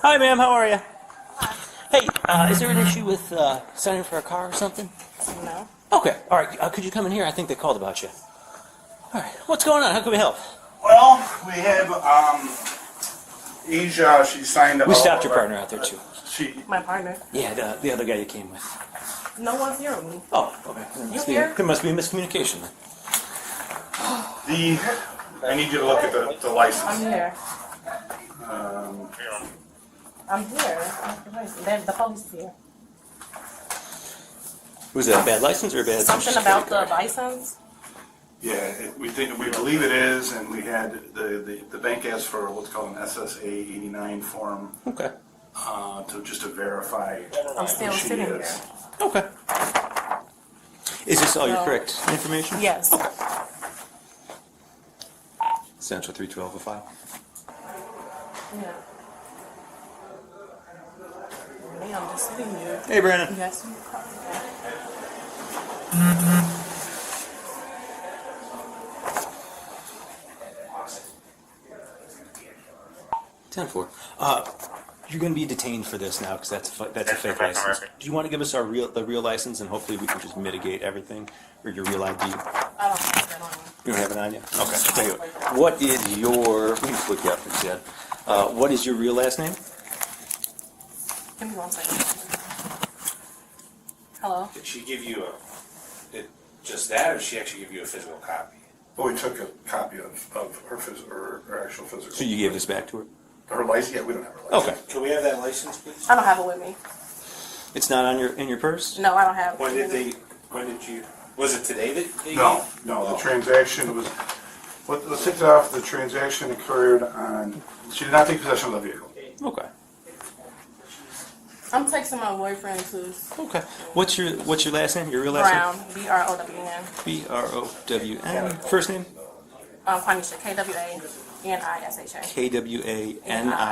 Hi, ma'am. How are you? Hey, is there an issue with signing for a car or something? No. Okay. All right. Could you come in here? I think they called about you. All right. What's going on? How can we help? Well, we have Asia. She signed up. We stopped your partner out there too. My partner. Yeah, the other guy you came with. No one's here with me. Oh, okay. There must be a miscommunication then. I need you to look at the license. I'm here. I'm here. The police is here. Was that a bad license or a bad? Something about the license? Yeah, we believe it is, and we had the bank asked for what's called an SSA 89 form. Okay. To verify. I'm still who she sitting is. here. Okay. Is this all your correct information? Yes. Central 312 a file. Yeah. Me, I'm just sitting here. Hey, Brandon. Yes. 10-4. You're going to be detained for this now because that's a fake license. Do you want to give us the real license and hopefully we can just mitigate everything or your real ID? I don't have that on me. You don't have it on you? Okay. Tell you what is your? We can look you up instead. What is your real last name? Give me 1 second. Hello? Did she give you just that, or did she actually give you a physical copy? But we took a copy of her actual physical. So you gave this back to her? Her license? Yeah, we don't have her license. Okay. Can we have that license, please? I don't have it with me. It's not on in your purse? No, I don't have it. When did you? Was it today that they No, gave? no. The transaction was. Let's take it off. The transaction occurred on. She did not take possession of the vehicle. Okay. I'm texting my boyfriend too. Okay. What's your last name? Your real last Brown. B-R-O-W-N. name? B-R-O-W-N. First name? Quanisha. K-W-A-N-I-S-H-A. K-W-A-N-I-S-H-A.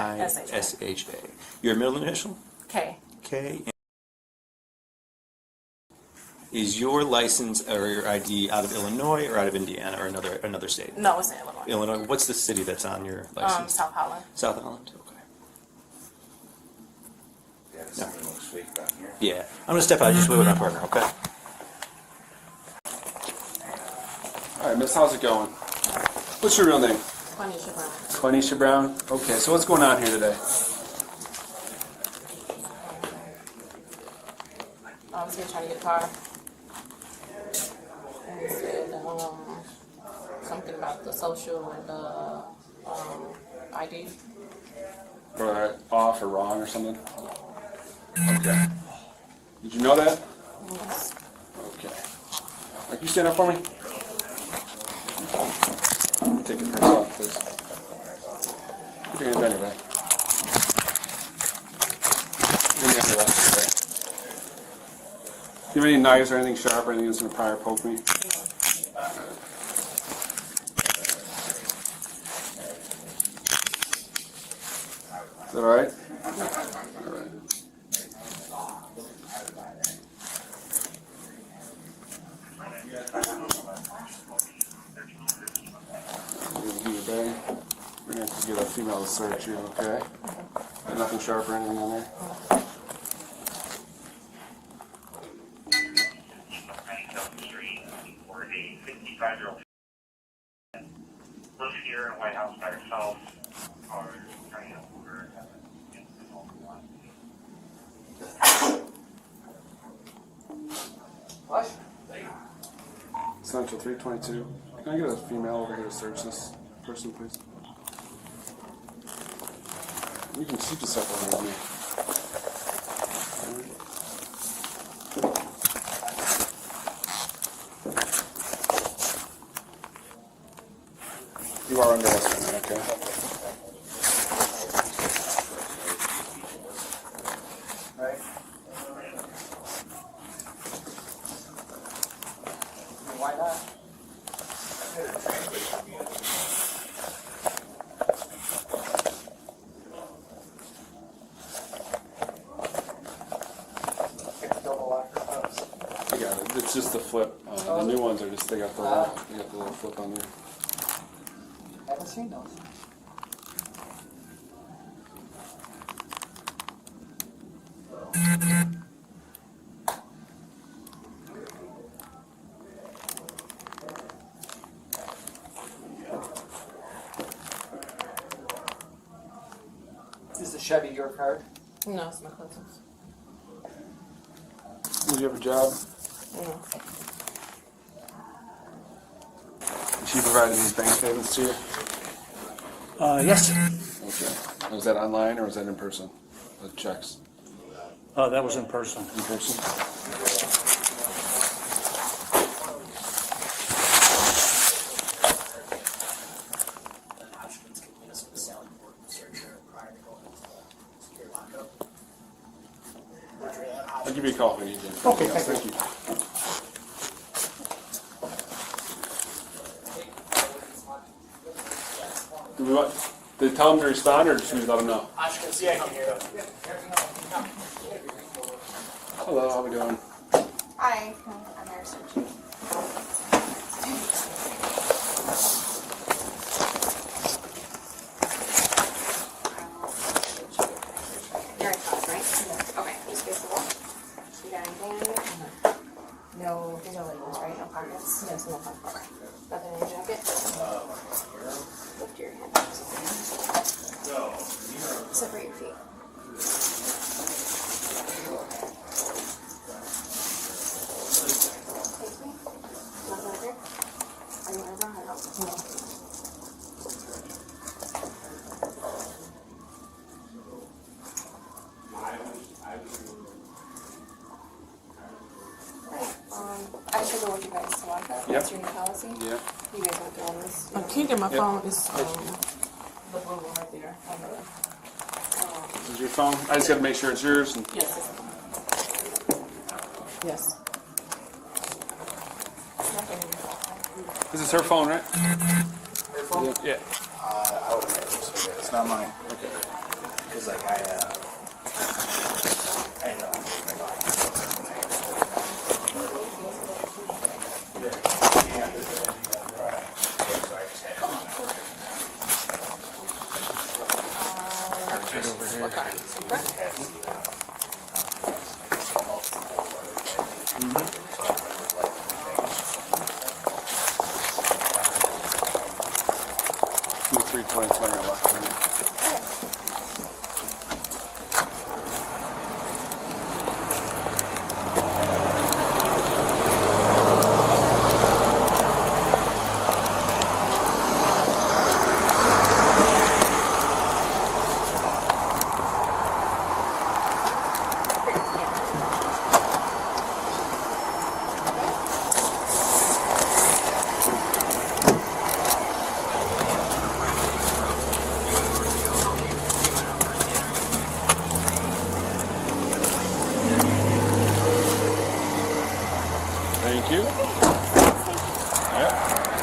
Your middle initial? K. K. Is your license or your ID out of Illinois or out of Indiana or another state? No, it's in Illinois. Illinois. What's the city that's on your license? South Holland. South Holland. Okay. Yeah, something looks fake down here. Yeah. I'm gonna step out. Just wait with my partner. Okay. All right, Miss, how's it going? What's your real name? Quanisha Brown. Quanisha Brown. Okay, so what's going on here today? I was here trying to get a car. And it said something about the social and the ID. Or off or wrong or something? Okay. Did you know that? Yes. Okay. Can you stand up for me? Take your purse off, please. Put your hands on your back. Give me your left there. Do you have any knives or anything sharp or anything that's going to pry or poke me? Is that all right? All right. We're going to have to get a female to search you, okay? Got nothing sharp or anything on there? Lives here in White House by herself, or trying to help her. Central 322. Can I get a female over here to search this person, please? You can keep this up on me. You are under arrest right now, okay? Why not? I got it. It's just the flip. The new ones are just, they got the little flip on there. Haven't seen those. Is the Chevy your card? No, it's my cousin's. Do you have a job? No. She provided these bank statements to you? Yes, Okay. Was that online or was that in person? The checks? that was in person. In person? I'll give you a call if you need anything. Okay, thank you. Do we want, did tell them to respond or should we let them know? Hello, how we doing? Hi, I'm Mary Suchi. You're in class, right? Okay, just face the wall. You got anything on you? No, there's no labels, right? No pockets? Yes, no pockets. Okay. Nothing in your jacket? Lift your hand up. Separate your feet. Take me. Not over. Are you over? I don't. No. I should go with you guys to lock up. That's your new policy. Yeah. You guys want to go on this? I can't get my Yep. phone. It's the blue one right there. This is your phone? I just gotta make sure it's yours. And Yes. Yes. this is her phone, right? Her phone? Yeah. I would imagine so, yeah. It's not mine. Okay. Because like I know. What kind? Super? Two, 320 left. Thank you. Yep.